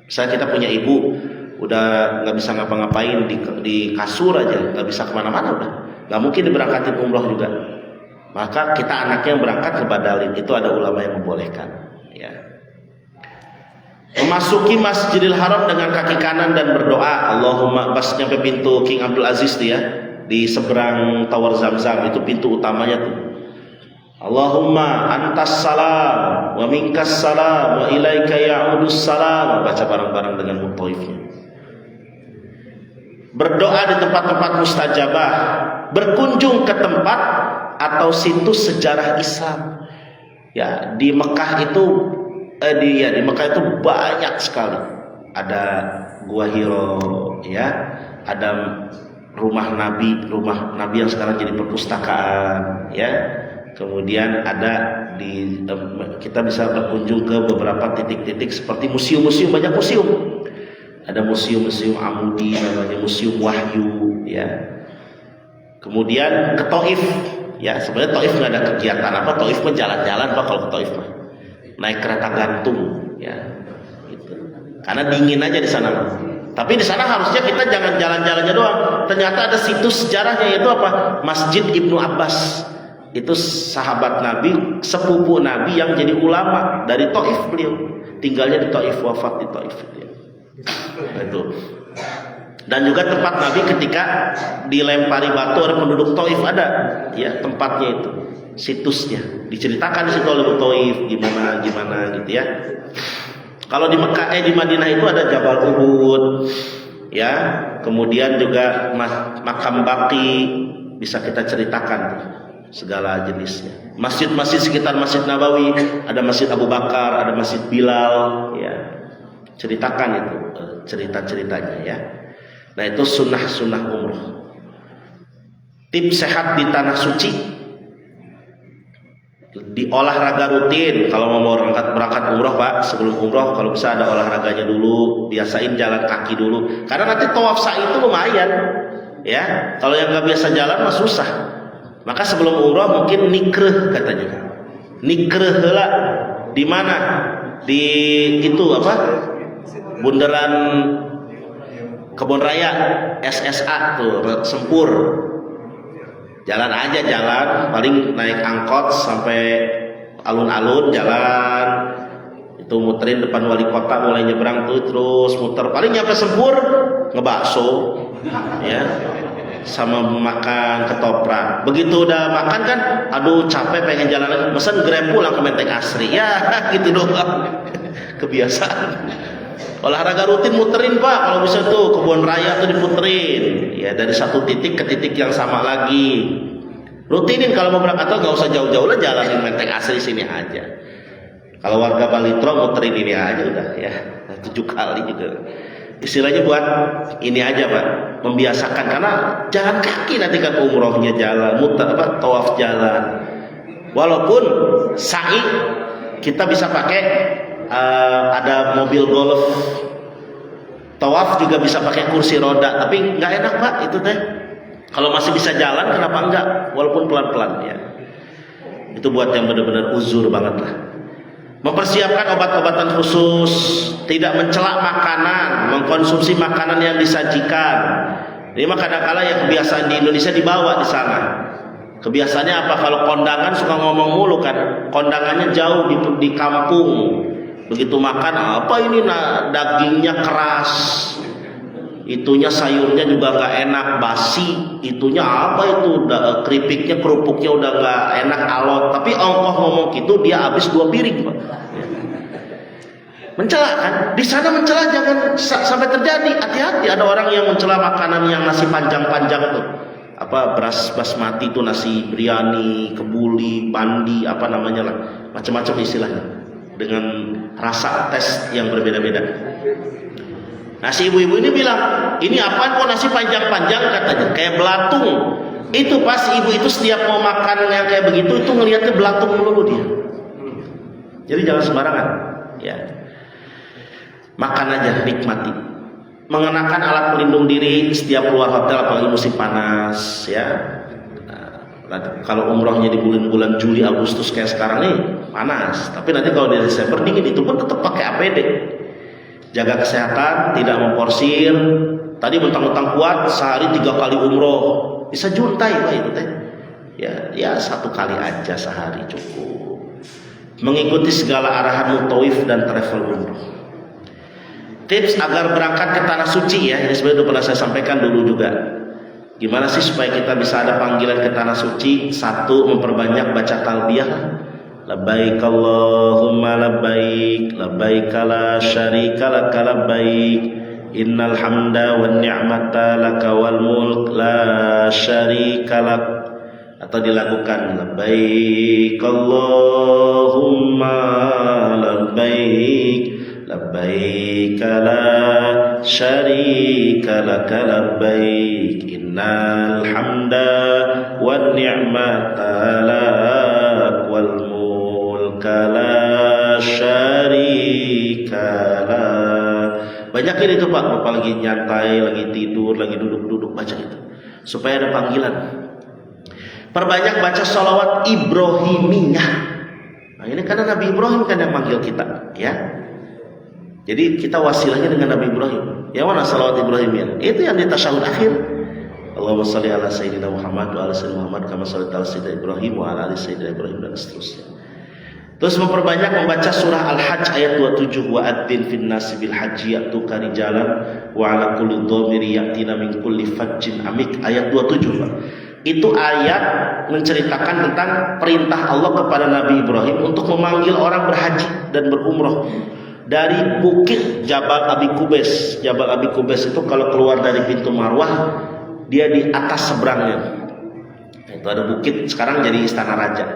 Misalnya kita punya ibu, udah nggak bisa ngapa-ngapain di kasur aja, nggak bisa kemana-mana, udah nggak mungkin diberangkatin umroh juga. Maka kita anaknya yang berangkat kebadalin, itu ada ulama yang membolehkan. Ya. Memasuki Masjidil Haram dengan kaki kanan dan berdoa, Allahumma, pas nyampe pintu King Abdul Aziz dia, di seberang Tower Zamzam, itu pintu utamanya tuh. Allahumma antas salam wa minkas salam wa ilaika ya'udus salam. Baca bareng-bareng dengan muthaifnya. Berdoa di tempat-tempat mustajabah, berkunjung ke tempat atau situs sejarah Islam. Ya, di Mekah itu di Mekah itu banyak sekali. Ada Gua Hiro, ya. Ada rumah Nabi yang sekarang jadi perpustakaan, ya. Kemudian ada kita bisa berkunjung ke beberapa titik-titik seperti museum-museum, banyak museum. Ada museum Amudi, namanya Museum Wahyu, ya. Kemudian ke Taif, ya. Sebenarnya Taif nggak ada kegiatan apa, Taif mah jalan-jalan pak kalau ke Taif mah, naik kereta gantung, ya. Gitu. Karena dingin aja di sana. Tapi di sana harusnya kita jangan jalan-jalannya doang. Ternyata ada situs sejarahnya, yaitu apa? Masjid Ibnu Abbas. Itu sahabat Nabi, sepupu Nabi yang jadi ulama dari Taif, beliau tinggalnya di Taif, wafat di Taif. Itu. Dan juga tempat Nabi ketika dilempari batu oleh penduduk Taif, ada ya tempatnya itu, situsnya diceritakan di situ oleh Taif gimana gitu ya. Kalau di Mekah di Madinah itu ada Jabal Uhud, ya. Kemudian juga makam Baqi bisa kita ceritakan segala jenisnya. Masjid-masjid sekitar Masjid Nabawi, ada Masjid Abu Bakar, ada Masjid Bilal, ya. Ceritakan itu cerita-ceritanya ya. Nah itu sunnah-sunnah umroh. Tips sehat di tanah suci, di olahraga rutin. Kalau mau berangkat umroh pak, sebelum umroh kalau bisa ada olahraganya dulu, biasain jalan kaki dulu, karena nanti tawaf sa'i itu lumayan ya. Kalau yang nggak biasa jalan mah susah. Maka sebelum umroh mungkin nikreh katanya, nikreh lah. Di mana? Di itu apa, bundaran Kebon Raya SSA tuh, Sempur. Jalan aja, paling naik angkot sampai alun-alun, jalan itu muterin depan wali kota, mulai nyebrang tuh terus muter, paling nyampe Sempur ngebakso ya, sama makan ketoprak. Begitu udah makan kan, aduh capek pengen jalan lagi, mesen Grab pulang ke Menteng Asri ya gitu doang. Kebiasaan. Olahraga rutin muterin pak, kalau bisa tuh Kebun Raya tuh diputerin ya, dari satu titik ke titik yang sama lagi. Rutinin kalau mau berangkat tuh nggak usah jauh-jauh lah, jalanin Menteng Asri sini aja. Kalau warga Balitro muterin ini aja udah ya, 7 kali juga. Istilahnya buat ini aja pak, membiasakan, karena jalan kaki nanti kan umrohnya jalan, muter apa, tawaf jalan. Walaupun sa'i kita bisa pakai ada mobil golf, tawaf juga bisa pakai kursi roda, tapi nggak enak pak itu teh. Kalau masih bisa jalan kenapa enggak, walaupun pelan-pelan ya. Itu buat yang benar-benar uzur banget lah. Mempersiapkan obat-obatan khusus, tidak mencelak makanan, mengkonsumsi makanan yang disajikan. Ini mah kadang-kala yang kebiasaan di Indonesia dibawa di sana. Kebiasaannya apa? Kalau kondangan suka ngomong mulu kan. Kondangannya jauh di kampung. Begitu makan, apa ini dagingnya keras, itunya sayurnya juga nggak enak, basi, itunya apa itu keripiknya kerupuknya udah nggak enak, alot. Tapi ongkoh ngomong gitu dia habis 2 piring, Pak. Mencela kan? Di sana mencela jangan sampai terjadi. Hati-hati, ada orang yang mencela makanan yang nasi panjang-panjang tuh. Apa beras basmati itu, nasi biryani, kebuli, bandi, apa namanya lah, macam-macam istilahnya, dengan rasa tes yang berbeda-beda. Nah si ibu-ibu ini bilang, ini apaan kok nasi panjang-panjang, katanya kayak belatung. Itu pas ibu itu setiap mau makan yang kayak begitu itu ngelihatnya belatung melulu dia. Jadi jangan sembarangan, ya. Makan aja, nikmati. Mengenakan alat pelindung diri setiap keluar hotel, apalagi musim panas, ya. Kalau umrohnya di bulan-bulan Juli, Agustus kayak sekarang nih panas. Tapi nanti kalau di Desember dingin, itu pun tetap pakai APD. Jaga kesehatan, tidak memporsir. Tadi mentang-mentang kuat sehari 3 kali umroh, bisa juntai Pak itu teh. Ya 1 kali aja sehari cukup. Mengikuti segala arahan mutawif dan travel umroh. Tips agar berangkat ke tanah suci ya, ini sebenarnya pernah saya sampaikan dulu juga. Gimana sih supaya kita bisa ada panggilan ke tanah suci? 1, memperbanyak baca talbiyah. Labbaik Allahumma labbaik, labbaik la syarika laka labbaik, innal hamda wan ni'mata laka wal mulk la syarika lak. Atau dilakukan labbaik Allahumma labbaik, labbaik la syarika laka labbaik, innal hamda wan ni'mata lak wal mulka la syarika lak. Banyakin itu Pak, Bapak lagi nyantai, lagi tidur, lagi duduk-duduk, baca itu supaya ada panggilan. Perbanyak baca sholawat Ibrahimiyah. Nah ini karena Nabi Ibrahim kan yang manggil kita, ya. Jadi kita wasilahnya dengan Nabi Ibrahim. Yang mana salawat Ibrahimiyah? Itu yang di tasyahud akhir. Allahumma shalli ala sayyidina Muhammad wa ala sayyidina Muhammad kama shallaita ala sayyidina Ibrahim wa ala ali sayyidina Ibrahim, dan seterusnya. Terus memperbanyak membaca surah Al-Hajj ayat 27, wa adzin fin nasi bil hajji ya'tuka rijalan wa ala kulli dhamiri ya'tina min kulli fajjin amik, ayat 27 Pak. Itu ayat menceritakan tentang perintah Allah kepada Nabi Ibrahim untuk memanggil orang berhaji dan berumroh dari bukit Jabal Abi Kubais. Jabal Abi Kubais itu kalau keluar dari pintu Marwah, dia di atas seberangnya. Itu ada bukit, sekarang jadi Istana Raja.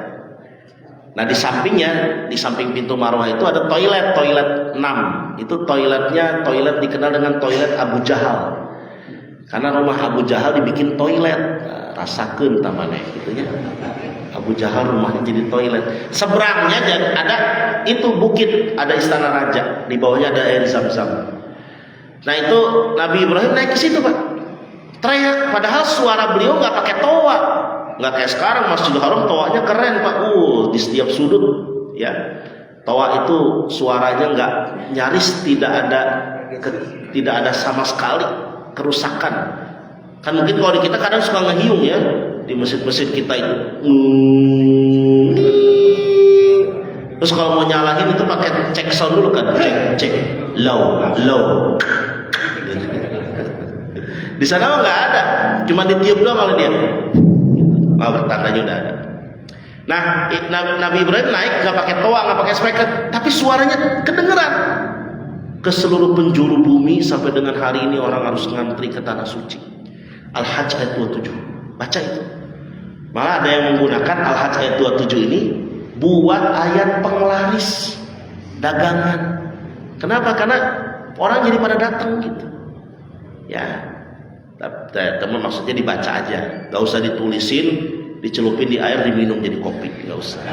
Nah di sampingnya, di samping pintu Marwah itu ada toilet 6. Itu toilet dikenal dengan toilet Abu Jahal. Karena rumah Abu Jahal dibikin toilet. Nah, rasakeun tamaneh gitu ya. Abu Jahal rumahnya jadi toilet. Seberangnya ada itu bukit, ada Istana Raja. Di bawahnya ada air Zam-Zam. Nah itu Nabi Ibrahim naik ke situ Pak. Teriak, padahal suara beliau nggak pakai toa, nggak kayak sekarang Masjidil Haram toanya keren Pak. Di setiap sudut ya. Toa itu suaranya nggak, nyaris tidak ada sama sekali kerusakan. Kan mungkin kalau di kita kadang suka ngehiung ya, di masjid-masjid kita itu. Terus kalau mau nyalahin itu pakai cek sound dulu kan, cek low. Di sana mah nggak ada, cuma ditiup doang kalau dia. Bertandanya udah ada. Nah, Nabi Ibrahim naik nggak pakai toa, nggak pakai speaker, tapi suaranya kedengeran ke seluruh penjuru bumi. Sampai dengan hari ini orang harus ngantri ke tanah suci. Al-Hajj ayat 27, baca itu. Malah ada yang menggunakan Al-Hajj ayat 27 ini buat ayat penglaris dagangan. Kenapa? Karena orang jadi pada datang gitu. Ya, teman maksudnya dibaca aja, nggak usah ditulisin, dicelupin di air, diminum jadi kopi, nggak usah.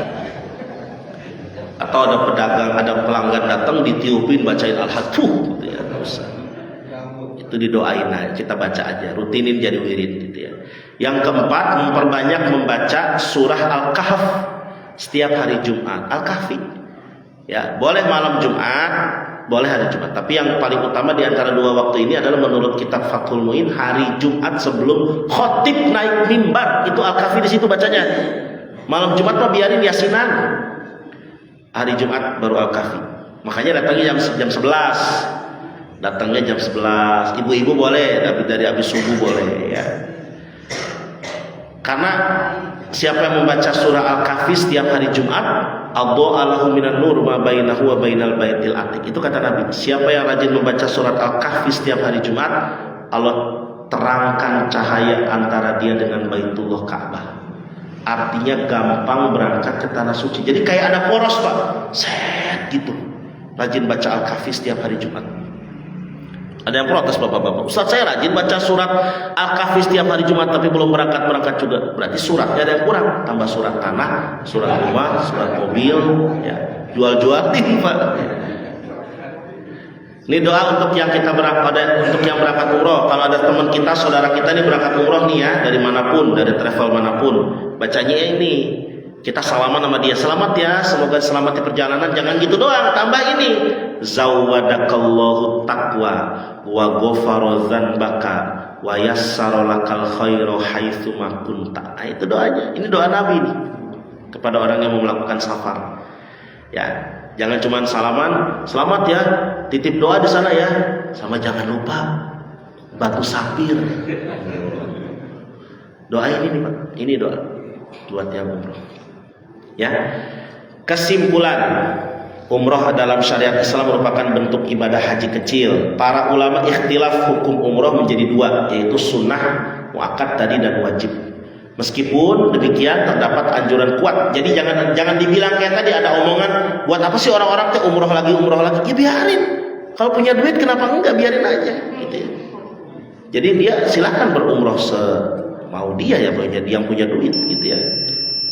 Atau ada pedagang, ada pelanggan datang, ditiupin bacain Al-Hajj, gitu ya, nggak usah. Itu didoain aja, kita baca aja, rutinin jadi wirid gitu ya. Yang keempat, memperbanyak membaca surah Al-Kahf setiap hari Jumat. Al-Kahfi ya, boleh malam Jumat boleh hari Jumat. Tapi yang paling utama di antara dua waktu ini adalah menurut kitab Fathul Muin, hari Jumat sebelum khotib naik mimbar, itu Al-Kahfi di situ bacanya. Malam Jumat mah biarin yasinan. Hari Jumat baru Al-Kahfi. Makanya datangnya jam 11. Datangnya jam 11. Ibu-ibu boleh, tapi dari habis subuh boleh ya. Karena siapa yang membaca surah Al-Kahfi setiap hari Jumat, Adha'alahu minan nur ma bainahu wa bainal baitil atiq. Itu kata Nabi. Siapa yang rajin membaca surat Al-Kahfi setiap hari Jumat, Allah terangkan cahaya antara dia dengan Baitullah Ka'bah. Artinya gampang berangkat ke tanah suci. Jadi kayak ada poros, Pak. Set gitu. Rajin baca Al-Kahfi setiap hari Jumat. Ada yang protes bapak-bapak, Ustaz saya rajin baca surat Al-Kahfi setiap hari Jumat tapi belum berangkat juga. Berarti suratnya ada yang kurang. Tambah surat tanah, surat rumah, surat mobil, ya. Jual-jualin Pak. Ini doa untuk yang kita untuk yang berangkat umroh. Kalau ada teman kita, saudara kita ini berangkat umroh nih ya, dari manapun, dari travel manapun, bacanya ini. Kita salaman sama dia, selamat ya, semoga selamat di perjalanan. Jangan gitu doang, tambah ini. Zawadakallahu taqwa wa ghafara dzanbaka wa yassara lakal khairu haitsu ma kunta. Nah, itu doanya. Ini doa Nabi nih kepada orang yang mau melakukan safar. Ya, jangan cuma salaman, selamat ya, titip doa di sana ya. Sama jangan lupa batu sapir. Doa ini nih Pak, ini doa buat yang umroh. Ya, kesimpulan, umroh dalam syariat Islam merupakan bentuk ibadah haji kecil. Para ulama ikhtilaf hukum umroh menjadi dua, yaitu sunnah, muakkad tadi dan wajib. Meskipun demikian terdapat anjuran kuat. Jadi jangan dibilang kayak tadi ada omongan, buat apa sih orang-orang teh umroh lagi? Ya biarin. Kalau punya duit kenapa enggak, biarin aja gitu ya. Jadi dia silahkan berumroh semau dia ya, yang punya duit gitu ya.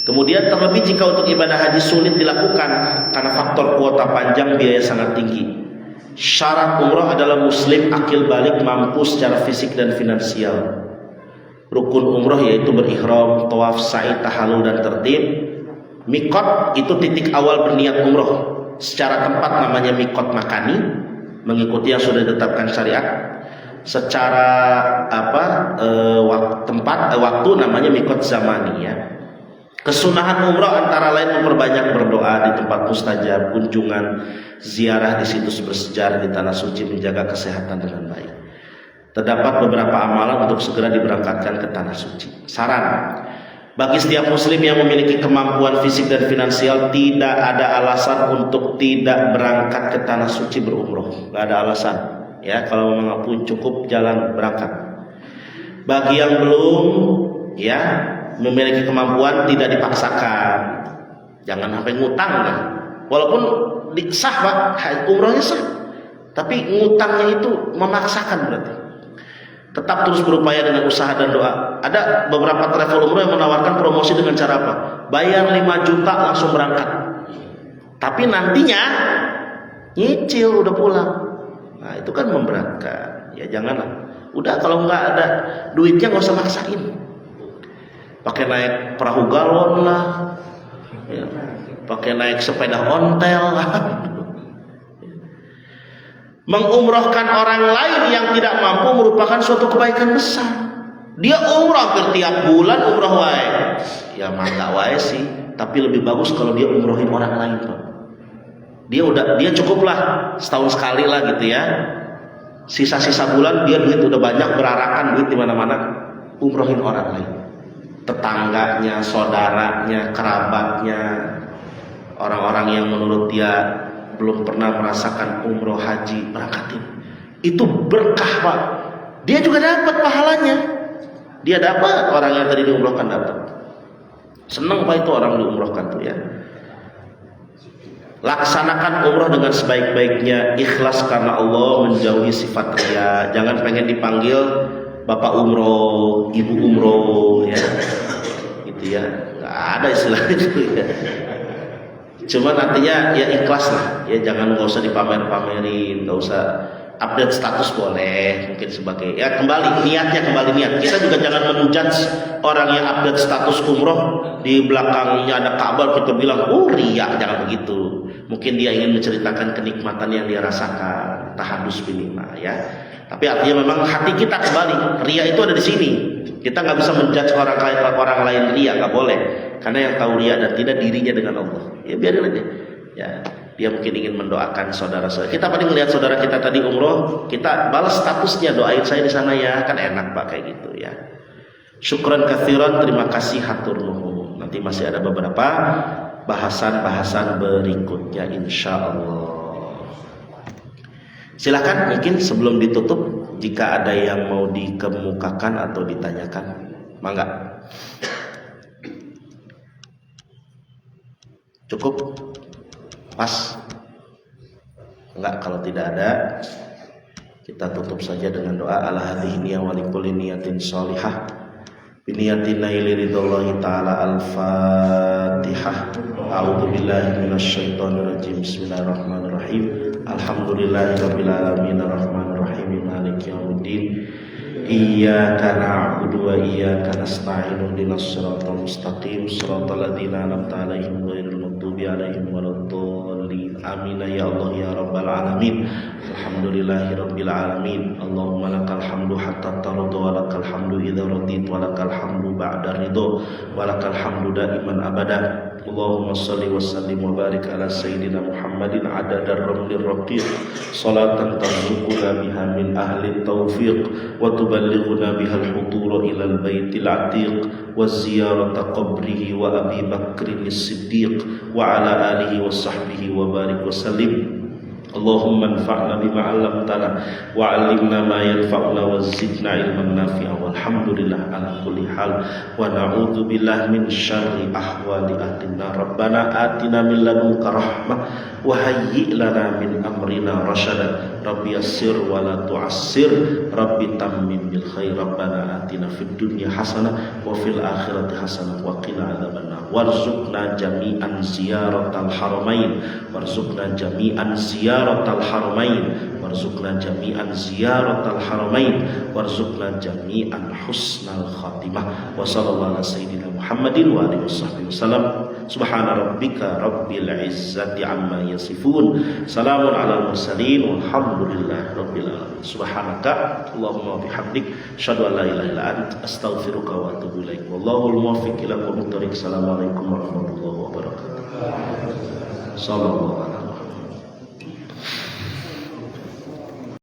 Kemudian terlebih jika untuk ibadah haji sulit dilakukan karena faktor kuota panjang, biaya sangat tinggi. Syarat umroh adalah muslim, akil balik, mampu secara fisik dan finansial. Rukun umroh yaitu berihram, tawaf, sa'i, tahallul dan tertib. Mikot itu titik awal berniat umroh. Secara tempat namanya mikot makani, mengikuti yang sudah ditetapkan syariat. Secara waktu namanya mikot zamani ya. Kesunahan umroh antara lain memperbanyak berdoa di tempat mustajab, kunjungan, ziarah di situs bersejarah di tanah suci, menjaga kesehatan dengan baik. Terdapat beberapa amalan untuk segera diberangkatkan ke tanah suci. Saran, bagi setiap muslim yang memiliki kemampuan fisik dan finansial, tidak ada alasan untuk tidak berangkat ke tanah suci berumroh. Gak ada alasan. Ya, kalau memang pun cukup jalan berangkat. Bagi yang belum, ya, memiliki kemampuan tidak dipaksakan. Jangan sampai ngutang lah. Walaupun sah Pak, umrohnya sah, tapi ngutangnya itu memaksakan berarti. Tetap terus berupaya dengan usaha dan doa. Ada beberapa travel umroh yang menawarkan promosi dengan cara apa? Bayar 5 juta langsung berangkat. Tapi nantinya nyicil udah pulang. Nah, itu kan memberatkan. Ya janganlah. Udah kalau nggak ada duitnya nggak usah maksain. Pakai naik perahu galon lah, ya, pakai naik sepeda ontel lah. Mengumrohkan orang lain yang tidak mampu merupakan suatu kebaikan besar. Dia umroh tiap bulan, umroh wae. Ya mangga wae sih, tapi lebih bagus kalau dia umrohin orang lain Pak. Dia cukuplah setahun sekali lah gitu ya. Sisa-sisa bulan dia duit udah banyak, berarakan duit di mana-mana, umrohin orang lain. Tetangganya, saudaranya, kerabatnya, orang-orang yang menurut dia belum pernah merasakan umroh haji, berangkatin. Itu berkah Pak. Dia juga dapat pahalanya. Dia dapat, orang yang tadi diumrohkan dapat. Senang Pak itu orang diumrohkan tuh ya. Laksanakan umroh dengan sebaik-baiknya, ikhlas karena Allah, menjauhi sifat riya. Jangan pengen dipanggil Bapak umroh, Ibu umroh, ya, gitu ya. Nggak ada istilah itu ya. Cuma artinya ya ikhlas lah, ya nggak usah dipamer-pamerin, nggak usah update status boleh, mungkin sebagai ya kembali niatnya, kembali niat. Kita juga jangan menjudge orang yang update status umroh di belakangnya ada Ka'bah kita bilang riya, jangan begitu. Mungkin dia ingin menceritakan kenikmatan yang dia rasakan, tahadus binima ya. Tapi artinya memang hati kita kembali, riya itu ada di sini. Kita nggak bisa menjudge orang lain riya, nggak boleh. Karena yang tahu riya dan tidak dirinya dengan Allah. Ya biarin aja. Ya. Dia mungkin ingin mendoakan saudara-saudara. Kita paling melihat saudara kita tadi umroh, kita balas statusnya, doain saya di sana ya, kan enak Pak kayak gitu ya. Syukran katsiran, terima kasih hatur nuhun. Nanti masih ada beberapa bahasan-bahasan berikutnya insya Allah. Silakan mungkin sebelum ditutup jika ada yang mau dikemukakan atau ditanyakan, mangga. Cukup? Pas? Enggak, kalau tidak ada kita tutup saja dengan doa ala hadhihi niyya wa likulli niyatin shalihah bi niyatin naili ridallahi taala al-fatihah. A'udzu billahi minasy syaithanir rajim. Bismillahirrahmanirrahim. Alhamdulillahirabbil alamin arrahmanir rahim maliki yaumiddin. Iyyaka na'budu wa iyyaka nasta'in ihdinas siratal mustaqim siratal ladzina an'amta 'alaihim ghairil maghdubi 'alaihim waladdallin. Amin ya Allah ya rabbal alamin. Alhamdulillahirabbil alamin. Allahumma lakal hamdu hatta tarda wa lakal hamdu idza radit wa lakal hamdu ba'da ridha wa lakal hamdu daiman abada. Allahumma salli wa sallim wa barik ala sayyidina Muhammadin adadar ramlir raqiq salatan tarzuquna biha min ahli taufiq wa tuballighuna biha al-hudura ila al-baitil atiq wa ziyarata qabrihi wa Abi Bakrin as-Siddiq wa ala alihi wa sahbihi wa barik wa sallim. Allahumma anfa'na bima 'allamtana wa 'allimna ma yanfa'una wa zidna ilman nafi'a walhamdulillah ala kulli hal wa na'udzu billahi min syarri ahwali ahlina. Rabbana atina min ladunka rahmah wa hayyi' lana min amrina rasyada. Rabbi yassir wa la tu'assir, Rabbi tammim bil khair. Rabbana atina fid dunya hasanah wa fil akhirati hasanah wa qina adzabannar. Warzuqna jami'an ziyaratal haramain, warzuqna jami'an ziyaratal haramain, warzuqna jami'an ziyaratal haramain, warzuqna jami'an husnal khatimah. Wa sallallahu ala sayyidina Muhammadin wa alihi wasallam. Subhana rabbika rabbil izzati amma yasifun, salamun alal mursalin, walhamdulillahi rabbil alamin. Subhanaka Allahumma wa bihamdik, asyhadu an la ilaha illa anta, astaghfiruka wa atubu ilaik. Wallahul muwaffiq ila aqwamit thoriq. Assalamualaikum warahmatullahi wabarakatuh. Sallallahu